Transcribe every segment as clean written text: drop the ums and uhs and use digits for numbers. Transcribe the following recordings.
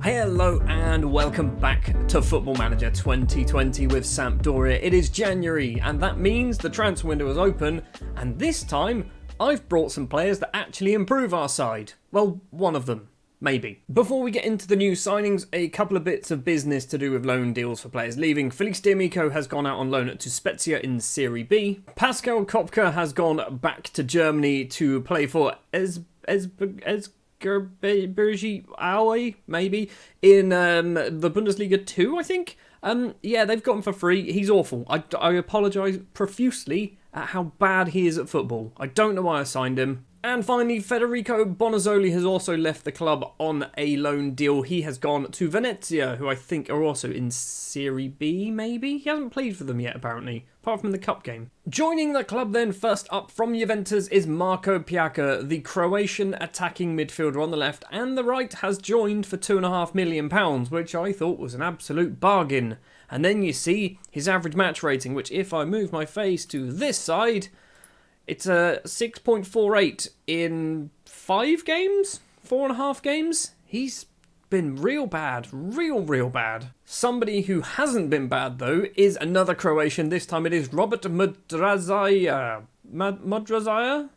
Hello and welcome back to Football Manager 2020 with Sampdoria. It is January and that means the transfer window is open, and this time I've brought some players that actually improve our side. Well, one of them. Maybe. Before we get into the new signings, a couple of bits of business to do with loan deals for players leaving. Felix D'Amico has gone out on loan to Spezia in Serie B. Pascal Kopka has gone back to Germany to play for Esbjerg Aue, maybe, in the Bundesliga 2, I think. Yeah, they've got him for free. He's awful. I apologise profusely at how bad he is at football. I don't know why I signed him. And finally, Federico Bonazzoli has also left the club on a loan deal. He has gone to Venezia, who I think are also in Serie B, maybe? He hasn't played for them yet, apparently, apart from the cup game. Joining the club then, first up from Juventus, is Marco Piata, the Croatian attacking midfielder on the left, and the right has joined for £2.5 million, which I thought was an absolute bargain. And then you see his average match rating, which if I move my face to this side, it's a 6.48 in 5 games? 4.5 games? He's been real bad. Real bad. Somebody who hasn't been bad, though, is another Croatian. This time it is Robert Mudrazaja. Mudrazaja?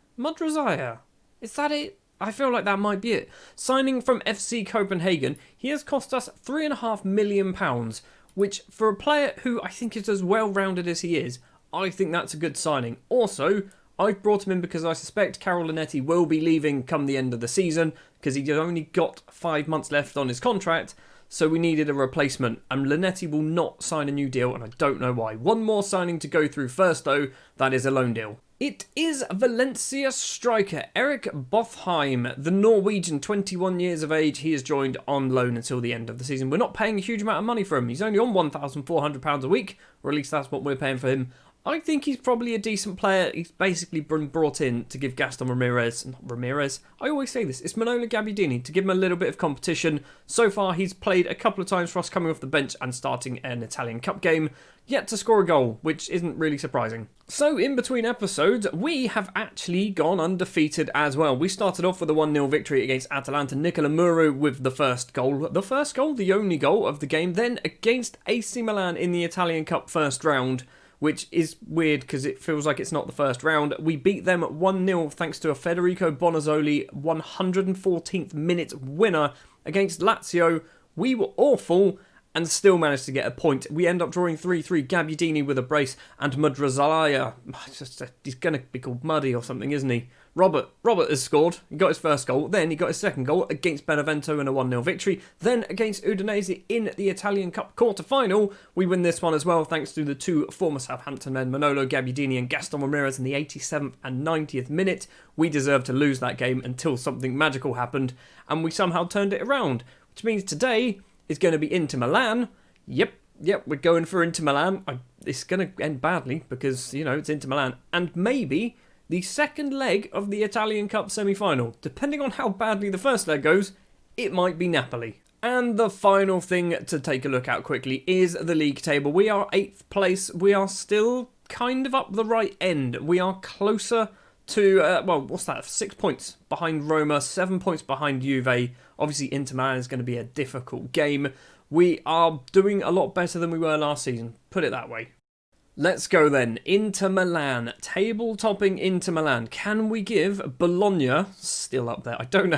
Is that it? I feel like that might be it. Signing from FC Copenhagen, he has cost us £3.5 million, which for a player who I think is as well-rounded as he is, I think that's a good signing. Also, I've brought him in because I suspect Carol Linetti will be leaving come the end of the season because he's only got 5 months left on his contract, so we needed a replacement, and Linetti will not sign a new deal, and I don't know why. One more signing to go through first, though. That is a loan deal. It is Valencia striker Erik Botheim, the Norwegian, 21 years of age. He has joined on loan until the end of the season. We're not paying a huge amount of money for him. He's only on £1,400 a week, or at least that's what we're paying for him. I think he's probably a decent player. He's basically been brought in to give Gaston Ramirez, I always say this, it's Manolo Gabbiadini, to give him a little bit of competition. So far, he's played a couple of times for us coming off the bench and starting an Italian Cup game, yet to score a goal, which isn't really surprising. So, in between episodes, we have actually gone undefeated as well. We started off with a 1-0 victory against Atalanta. Nicola Muro with the first goal. The only goal of the game. Then against AC Milan in the Italian Cup first round, which is weird because it feels like it's not the first round. We beat them 1-0 thanks to a Federico Bonazzoli 114th minute winner against Lazio. We were awful and still managed to get a point. We end up drawing 3-3, Gabbiadini with a brace, and Mudrazaja, he's going to be called Muddy or something, isn't he? Robert has scored. He got his first goal. Then he got his second goal against Benevento in a 1-0 victory. Then against Udinese in the Italian Cup quarter-final. We win this one as well thanks to the two former Southampton men, Manolo Gabbiadini and Gaston Ramirez, in the 87th and 90th minute. We deserved to lose that game until something magical happened, and we somehow turned it around. Which means today is going to be Inter Milan. Yep, we're going for Inter Milan. It's going to end badly because, it's Inter Milan. And maybe the second leg of the Italian Cup semi-final. Depending on how badly the first leg goes, it might be Napoli. And the final thing to take a look at quickly is the league table. We are 8th place. We are still kind of up the right end. We are closer to, 6 points behind Roma, 7 points behind Juve. Obviously, Inter Milan is going to be a difficult game. We are doing a lot better than we were last season. Put it that way. Let's go then. Inter Milan. Table-topping Inter Milan. Can we give Bologna, still up there, I don't know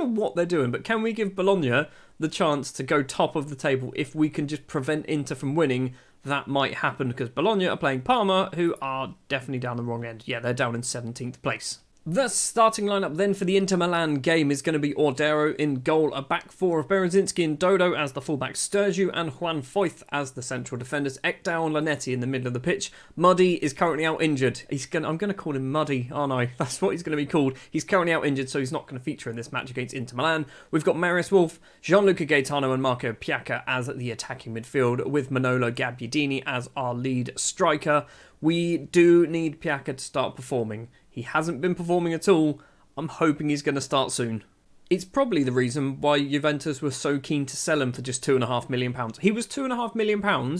what they're doing, but can we give Bologna the chance to go top of the table if we can just prevent Inter from winning? That might happen because Bologna are playing Parma, who are definitely down the wrong end. Yeah, they're down in 17th place. The starting lineup then for the Inter Milan game is going to be Ordero in goal, a back four of Berezinski and Dodo as the fullback, Sturgeon and Juan Foyth as the central defenders, Ekdal and Linetti in the middle of the pitch. Muddy is currently out injured. I'm going to call him Muddy, aren't I? That's what he's going to be called. He's currently out injured, so he's not going to feature in this match against Inter Milan. We've got Marius Wolf, Gianluca Gaetano and Marco Piata as the attacking midfield, with Manolo Gabbiadini as our lead striker. We do need Piata to start performing. He hasn't been performing at all. I'm hoping he's going to start soon. It's probably the reason why Juventus were so keen to sell him for just £2.5 million. He was £2.5 million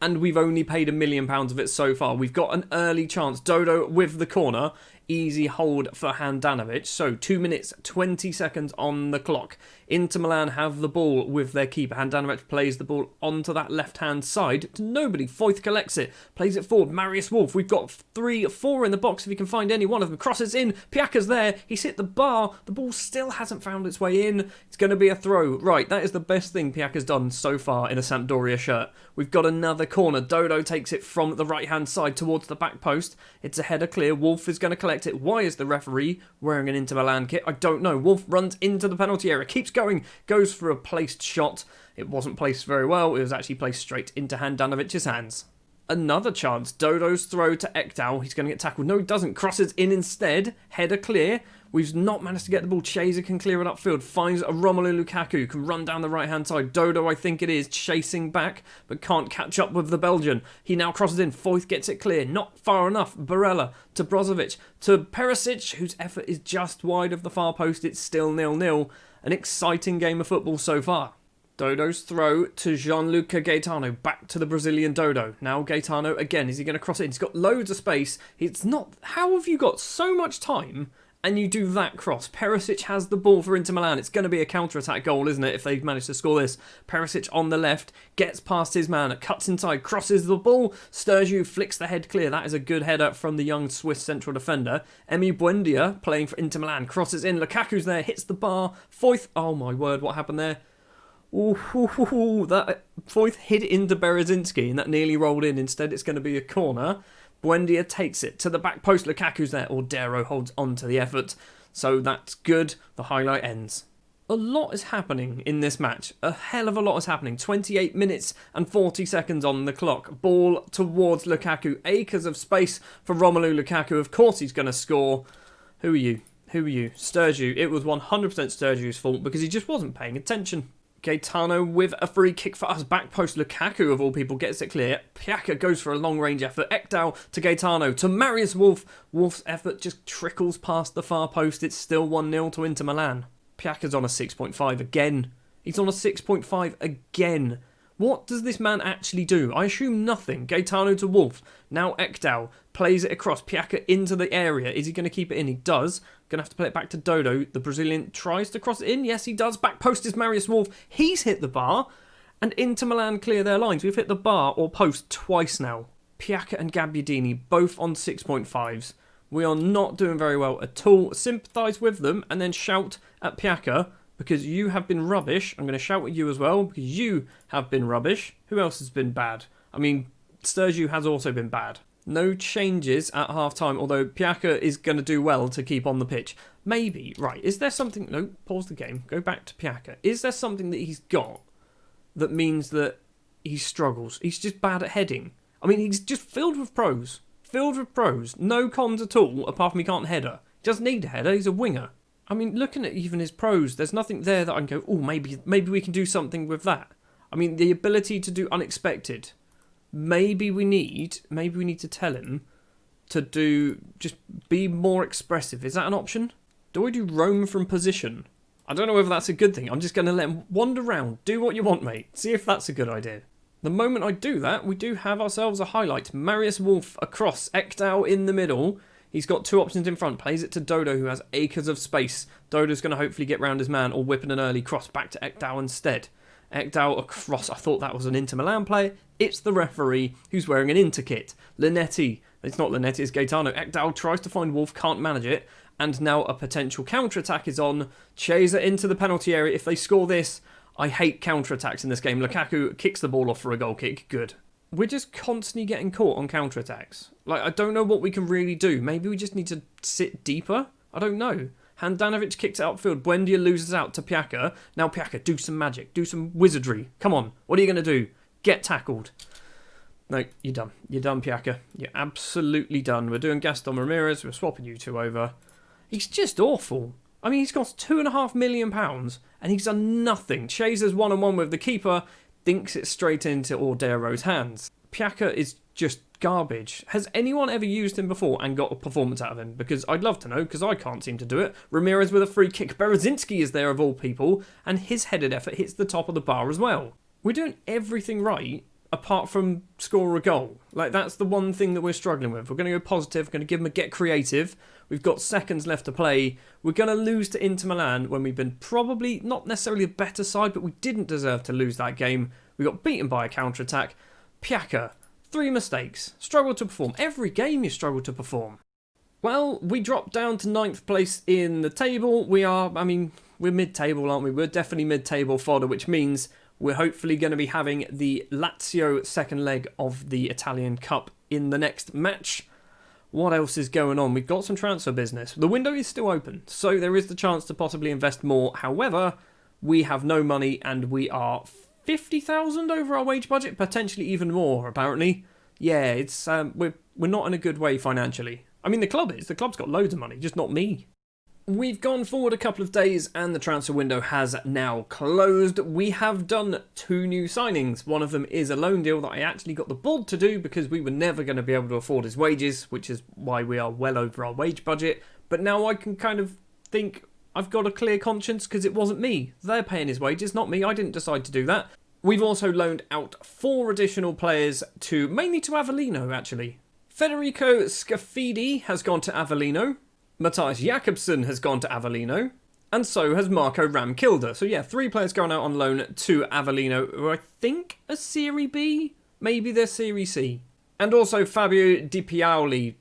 and we've only paid £1 million of it so far. We've got an early chance. Dodo with the corner. easy hold for Handanovic. So 2 minutes 20 seconds on the clock. Inter Milan have the ball with their keeper. Handanovic plays the ball onto that left-hand side to nobody. Foyth collects it, plays it forward. Marius Wolf, we've got 3, 4 in the box if he can find any one of them. Crosses in, Piaka's there, he's hit the bar. The ball still hasn't found its way in. It's going to be a throw. Right, that is the best thing Piaka's done so far in a Sampdoria shirt. We've got another corner. Dodo takes it from the right-hand side towards the back post. It's a header clear. Wolf is going to collect it. Why is the referee wearing an Inter Milan kit? I don't know. Wolf runs into the penalty area, keeps going, goes for a placed shot. It wasn't placed very well. It was actually placed straight into Handanovic's hands. Another chance. Dodo's throw to Ekdal. He's going to get tackled. No, he doesn't. Crosses in instead. Header clear. We've not managed to get the ball. Chaser can clear it upfield. Finds a Romelu Lukaku. Can run down the right-hand side. Dodo, I think it is, chasing back, but can't catch up with the Belgian. He now crosses in. Foyth gets it clear. Not far enough. Barella to Brozovic. To Perisic, whose effort is just wide of the far post. It's still 0-0. An exciting game of football so far. Dodo's throw to Gianluca Gaetano, back to the Brazilian Dodo. Now Gaetano again, is he going to cross it? He's got loads of space. It's not... How have you got so much time and you do that cross? Perisic has the ball for Inter Milan. It's going to be a counter-attack goal, isn't it, if they've managed to score this. Perisic on the left, gets past his man, cuts inside, crosses the ball. Sturgeon flicks the head clear. That is a good header from the young Swiss central defender. Emi Buendia, playing for Inter Milan, crosses in. Lukaku's there, hits the bar. Foyth, oh my word, what happened there? Ooh, that Foyth hit it into Berezinski and that nearly rolled in. Instead, it's going to be a corner. Buendia takes it to the back post. Lukaku's there. Ordero holds on to the effort. So that's good. The highlight ends. A lot is happening in this match. A hell of a lot is happening. 28 minutes and 40 seconds on the clock. Ball towards Lukaku. Acres of space for Romelu Lukaku. Of course he's going to score. Who are you? Sturgeon. It was 100% Sturgeon's fault because he just wasn't paying attention. Gaetano with a free kick for us. Back post. Lukaku, of all people, gets it clear. Piata goes for a long-range effort. Ekdal to Gaetano to Marius Wolf. Wolf's effort just trickles past the far post. It's still 1-0 to Inter Milan. Piata's on a 6.5 again. He's on a 6.5 again. What does this man actually do? I assume nothing. Gaetano to Wolf. Now Ekdal plays it across. Piata into the area. Is he going to keep it in? He does. Going to have to play it back to Dodo. The Brazilian tries to cross it in. Yes, he does. Back post is Marius Wolf. He's hit the bar. And Inter Milan clear their lines. We've hit the bar or post twice now. Piata and Gabbiadini both on 6.5s. We are not doing very well at all. Sympathise with them and then shout at Piata because you have been rubbish. I'm going to shout at you as well because you have been rubbish. Who else has been bad? I mean, Sturgeon has also been bad. No changes at half-time, although Piata is going to do well to keep on the pitch. Maybe, right, is there something... No, pause the game. Go back to Piata. Is there something that he's got that means that he struggles? He's just bad at heading. I mean, he's just filled with pros. Filled with pros. No cons at all, apart from he can't header. He doesn't need a header, he's a winger. I mean, looking at even his pros, there's nothing there that I can go, oh, maybe we can do something with that. I mean, the ability to do unexpected... Maybe we need to tell him to just be more expressive. Is that an option? Do I do roam from position? I don't know whether that's a good thing. I'm just going to let him wander around. Do what you want, mate. See if that's a good idea. The moment I do that, we do have ourselves a highlight. Marius Wolf across. Ekdal in the middle. He's got two options in front. Plays it to Dodo, who has acres of space. Dodo's going to hopefully get round his man or whip in an early cross back to Ekdal instead. Ekdal across. I thought that was an Inter Milan player. It's the referee who's wearing an Inter kit. Linetti. It's not Linetti, it's Gaetano. Ekdal tries to find Wolf, can't manage it. And now a potential counter-attack is on. Chaser into the penalty area. If they score this, I hate counter-attacks in this game. Lukaku kicks the ball off for a goal kick. Good. We're just constantly getting caught on counter-attacks. Like, I don't know what we can really do. Maybe we just need to sit deeper? I don't know. Handanovic kicks it upfield. Buendia loses out to Piata. Now Piata, do some magic. Do some wizardry. Come on. What are you going to do? Get tackled. No, you're done. You're done, Piata. You're absolutely done. We're doing Gaston Ramirez. We're swapping you two over. He's just awful. I mean, he's cost £2.5 million and he's done nothing. Chaser's one-on-one with the keeper. Dinks it straight into Ordero's hands. Piata is just garbage. Has anyone ever used him before and got a performance out of him? Because I'd love to know, because I can't seem to do it. Ramirez with a free kick. Berezinski is there of all people, and his headed effort hits the top of the bar as well. We're doing everything right, apart from score a goal. Like, that's the one thing that we're struggling with. We're going to go positive, we're going to give them a get creative. We've got seconds left to play. We're going to lose to Inter Milan when we've been probably not necessarily a better side, but we didn't deserve to lose that game. We got beaten by a counter-attack. Piata, 3 mistakes. Struggled to perform. Every game you struggle to perform. Well, we dropped down to 9th place in the table. We're mid-table, aren't we? We're definitely mid-table fodder, which means we're hopefully going to be having the Lazio second leg of the Italian Cup in the next match. What else is going on? We've got some transfer business. The window is still open, so there is the chance to possibly invest more. However, we have no money and we are 50,000 over our wage budget, potentially even more, apparently. Yeah, it's we're not in a good way financially. I mean, the club is. The club's got loads of money, just not me. We've gone forward a couple of days and the transfer window has now closed. We have done 2 new signings. One of them is a loan deal that I actually got the board to do because we were never going to be able to afford his wages, which is why we are well over our wage budget. But now I can kind of think I've got a clear conscience because it wasn't me. They're paying his wages, not me. I didn't decide to do that. We've also loaned out 4 additional players mainly to Avellino, actually. Federico Scafidi has gone to Avellino. Matthias Jakobsen has gone to Avellino, and so has Marco Ramkilde. So yeah, 3 players going out on loan to Avellino, who I think are Serie B, maybe they're Serie C. And also Fabio Di Paoli,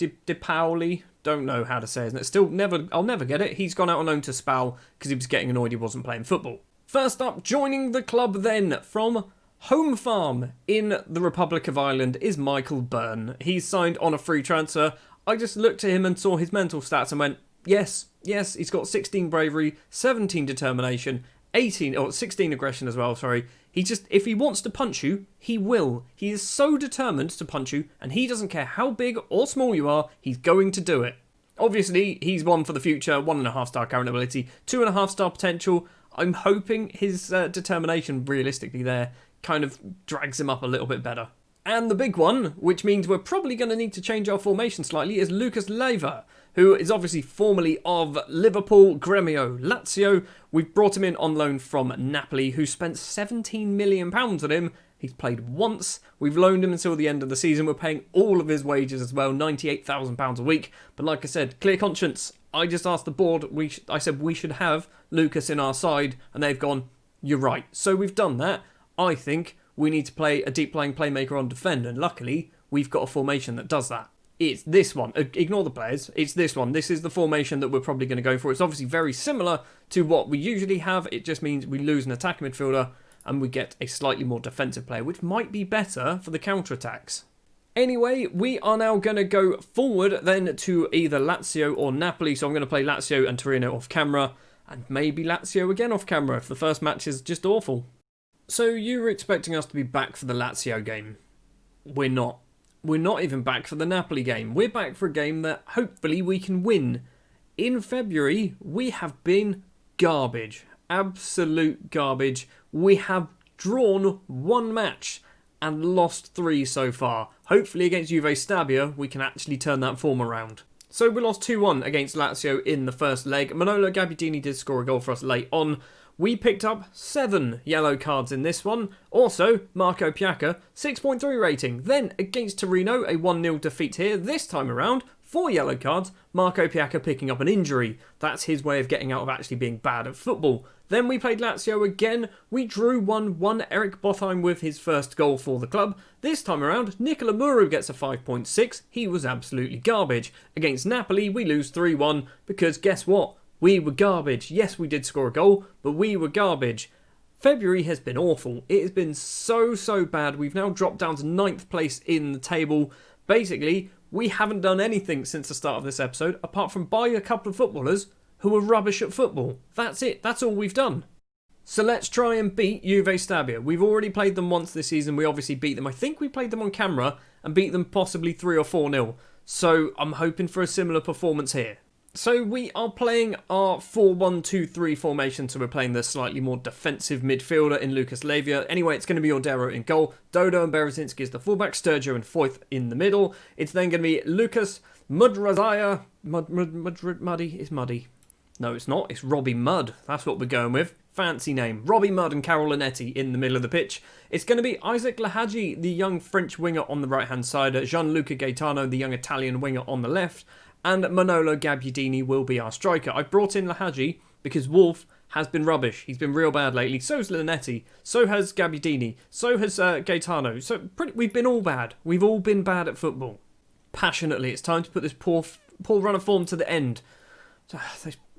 don't know how to say his name. I'll never get it. He's gone out on loan to Spal because he was getting annoyed he wasn't playing football. First up, joining the club then from Home Farm in the Republic of Ireland is Michael Byrne. He's signed on a free transfer. I just looked at him and saw his mental stats and went, yes, he's got 16 bravery, 17 determination, 16 aggression as well, sorry. If he wants to punch you, he will. He is so determined to punch you, and he doesn't care how big or small you are, he's going to do it. Obviously, he's one for the future, 1.5-star current ability, 2.5-star potential. I'm hoping his determination, realistically there, kind of drags him up a little bit better. And the big one, which means we're probably going to need to change our formation slightly, is Lucas Leiva, who is obviously formerly of Liverpool, Gremio, Lazio. We've brought him in on loan from Napoli, who spent £17 million on him. He's played once. We've loaned him until the end of the season. We're paying all of his wages as well, £98,000 a week. But like I said, clear conscience. I just asked the board, I said we should have Lucas in our side, and they've gone, you're right. So we've done that. I think we need to play a deep-lying playmaker on defend, and luckily, we've got a formation that does that. It's this one. Ignore the players. It's this one. This is the formation that we're probably going to go for. It's obviously very similar to what we usually have. It just means we lose an attacking midfielder, and we get a slightly more defensive player, which might be better for the counter-attacks. Anyway, we are now going to go forward then to either Lazio or Napoli, so I'm going to play Lazio and Torino off camera, and maybe Lazio again off camera if the first match is just awful. So you were expecting us to be back for the Lazio game. We're not. We're not even back for the Napoli game. We're back for a game that hopefully we can win. In February, we have been garbage. Absolute garbage. We have drawn 1 match and lost 3 so far. Hopefully against Juve Stabia, we can actually turn that form around. So we lost 2-1 against Lazio in the first leg. Manolo Gabbiadini did score a goal for us late on. We picked up 7 yellow cards in this one. Also, Marco Piata, 6.3 rating. Then, against Torino, a 1-0 defeat here. This time around, 4 yellow cards. Marco Piata picking up an injury. That's his way of getting out of actually being bad at football. Then we played Lazio again. We drew 1-1. Eric Botheim with his first goal for the club. This time around, Nicola Muru gets a 5.6. He was absolutely garbage. Against Napoli, we lose 3-1 because guess what? We were garbage. Yes, we did score a goal, but we were garbage. February has been awful. It has been so bad. We've now dropped down to 9th place in the table. Basically, we haven't done anything since the start of this episode, apart from buy a couple of footballers who are rubbish at football. That's it. That's all we've done. So let's try and beat Juve Stabia. We've already played them once this season. We obviously beat them. I think we played them on camera and beat them possibly 3 or 4-0. So I'm hoping for a similar performance here. So we are playing our 4-1-2-3 formation, so we're playing the slightly more defensive midfielder in Lucas Leiva. Anyway, it's going to be Ordero in goal, Dodo and Berezinski as the fullback, Sturgio and Foyth in the middle. It's then going to be Lucas Mudrazaya. Muddy is Muddy. No, it's not. It's Robbie Mudd. That's what we're going with. Fancy name. Robbie Mudd and Carol Linetti in the middle of the pitch. It's going to be Isaac Lahadji, the young French winger on the right-hand side, Gianluca Gaetano, the young Italian winger on the left, and Manolo Gabbiadini will be our striker. I brought in Lahadji because Wolf has been rubbish. He's been real bad lately. So's Linetti. So has Gabbiadini. So has Gaetano. We've been all bad. We've all been bad at football. Passionately, it's time to put this poor run of form to the end.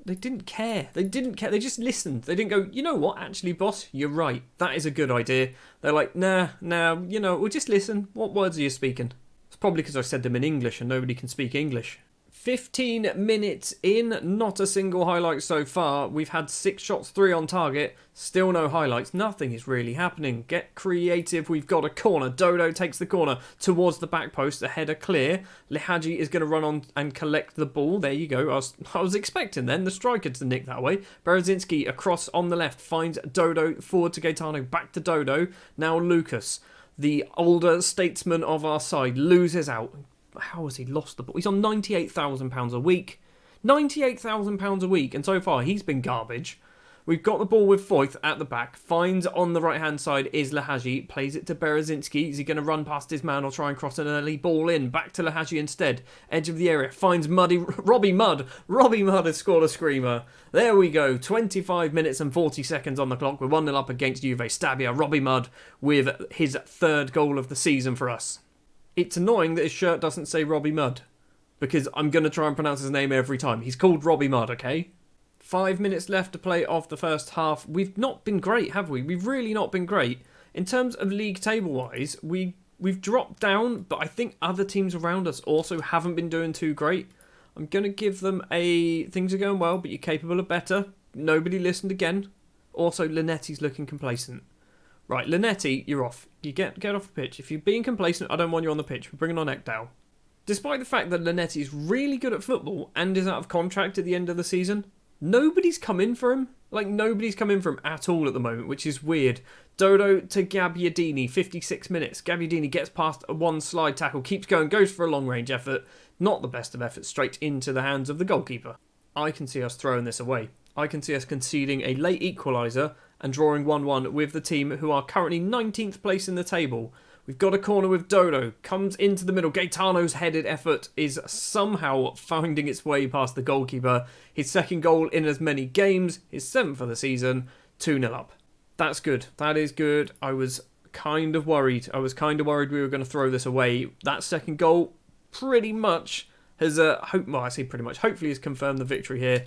They didn't care. They didn't care. They just listened. They didn't go, you know what, actually, boss, you're right. That is a good idea. They're like, nah, we'll just listen. What words are you speaking? It's probably because I said them in English and nobody can speak English. 15 minutes in, not a single highlight so far. We've had 6 shots, 3 on target, still no highlights. Nothing is really happening. Get creative. We've got a corner. Dodo takes the corner towards the back post. The header clear. Lahadji is going to run on and collect the ball. There you go. I was expecting then the striker to nick that way. Berezinski across on the left finds Dodo forward to Gaetano. Back to Dodo. Now Lucas, the older statesman of our side, loses out. How has he lost the ball? He's on £98,000 a week. £98,000 a week, and so far he's been garbage. We've got the ball with Foyth at the back. Finds on the right-hand side is Lahadji. Plays it to Berezinski. Is he going to run past his man or try and cross an early ball in? Back to Lahadji instead. Edge of the area. Finds Robbie Mudd. Robbie Mudd has scored a screamer. There we go. 25 minutes and 40 seconds on the clock. We're 1-0 up against Juve Stabia. Robbie Mudd with his 3rd goal of the season for us. It's annoying that his shirt doesn't say Robbie Mudd, because I'm going to try and pronounce his name every time. He's called Robbie Mudd, okay? 5 minutes left to play off the first half. We've not been great, have we? We've really not been great. In terms of league table-wise, we've dropped down, but I think other teams around us also haven't been doing too great. I'm going to give them things are going well, but you're capable of better. Nobody listened again. Also, Linetti's looking complacent. Right, Linetti, you're off. You get off the pitch. If you're being complacent, I don't want you on the pitch. We're bringing on Ekdal. Despite the fact that Linetti is really good at football and is out of contract at the end of the season, nobody's come in for him. Nobody's come in for him at all at the moment, which is weird. Dodo to Gabbiadini, 56 minutes. Gabbiadini gets past a 1 slide tackle, keeps going, goes for a long-range effort. Not the best of efforts, straight into the hands of the goalkeeper. I can see us throwing this away. I can see us conceding a late equaliser and drawing 1-1 with the team who are currently 19th place in the table. We've got a corner with Dodo, comes into the middle. Gaetano's headed effort is somehow finding its way past the goalkeeper. His 2nd goal in as many games, his 7th for the season, 2-0 up. That's good. That is good. I was kind of worried. we were going to throw this away. That 2nd goal pretty much has, hopefully has confirmed the victory here.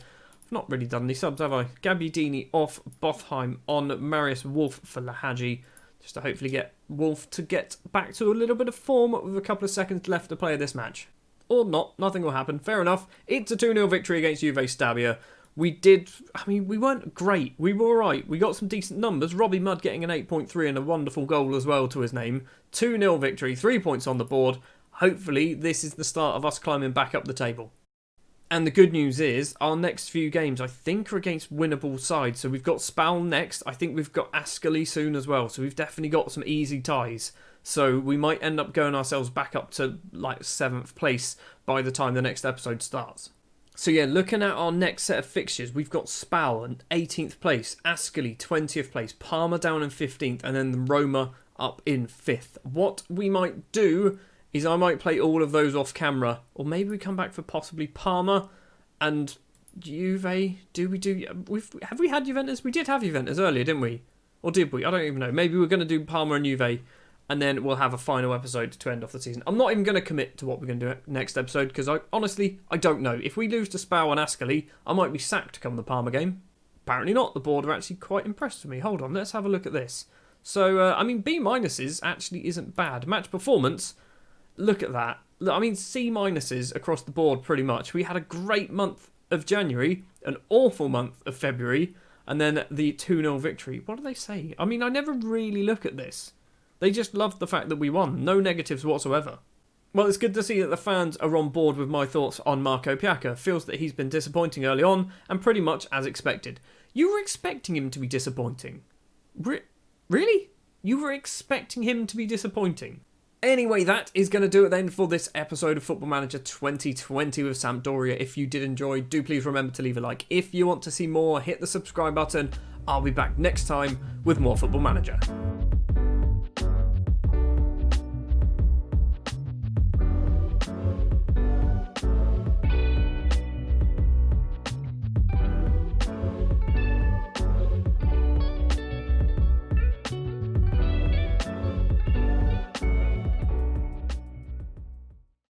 Not really done any subs, have I? Gabbiadini off, Bothheim on, Marius Wolf for Lahadji. Just to hopefully get Wolf to get back to a little bit of form with a couple of seconds left to play this match. Or not, nothing will happen. Fair enough. It's a 2-0 victory against Juve Stabia. We weren't great. We were alright. We got some decent numbers. Robbie Mudd getting an 8.3 and a wonderful goal as well to his name. 2-0 victory, 3 points on the board. Hopefully this is the start of us climbing back up the table. And the good news is, our next few games, I think, are against winnable sides. So we've got Spal next. I think we've got Ascoli soon as well. So we've definitely got some easy ties. So we might end up going ourselves back up to 7th place by the time the next episode starts. So yeah, looking at our next set of fixtures, we've got Spal in 18th place, Ascoli 20th place, Parma down in 15th, and then Roma up in 5th. What we might do is I might play all of those off camera, or maybe we come back for possibly Parma and Juve. Have we had Juventus? We did have Juventus earlier, didn't we? Or did we? I don't even know. Maybe we're going to do Parma and Juve, and then we'll have a final episode to end off the season. I'm not even going to commit to what we're going to do next episode, because I don't know. If we lose to Spal and Ascoli, I might be sacked come the Parma game. Apparently not. The board are actually quite impressed with me. Hold on, let's have a look at this. So, B minuses actually isn't bad. Match performance, look at that. C minuses across the board pretty much. We had a great month of January, an awful month of February, and then the 2-0 victory. What do they say? I never really look at this. They just loved the fact that we won. No negatives whatsoever. Well, it's good to see that the fans are on board with my thoughts on Marco Piata. Feels that he's been disappointing early on, and pretty much as expected. You were expecting him to be disappointing? Really? You were expecting him to be disappointing? Anyway, that is going to do it then for this episode of Football Manager 2020 with Sampdoria. If you did enjoy, do please remember to leave a like. If you want to see more, hit the subscribe button. I'll be back next time with more Football Manager.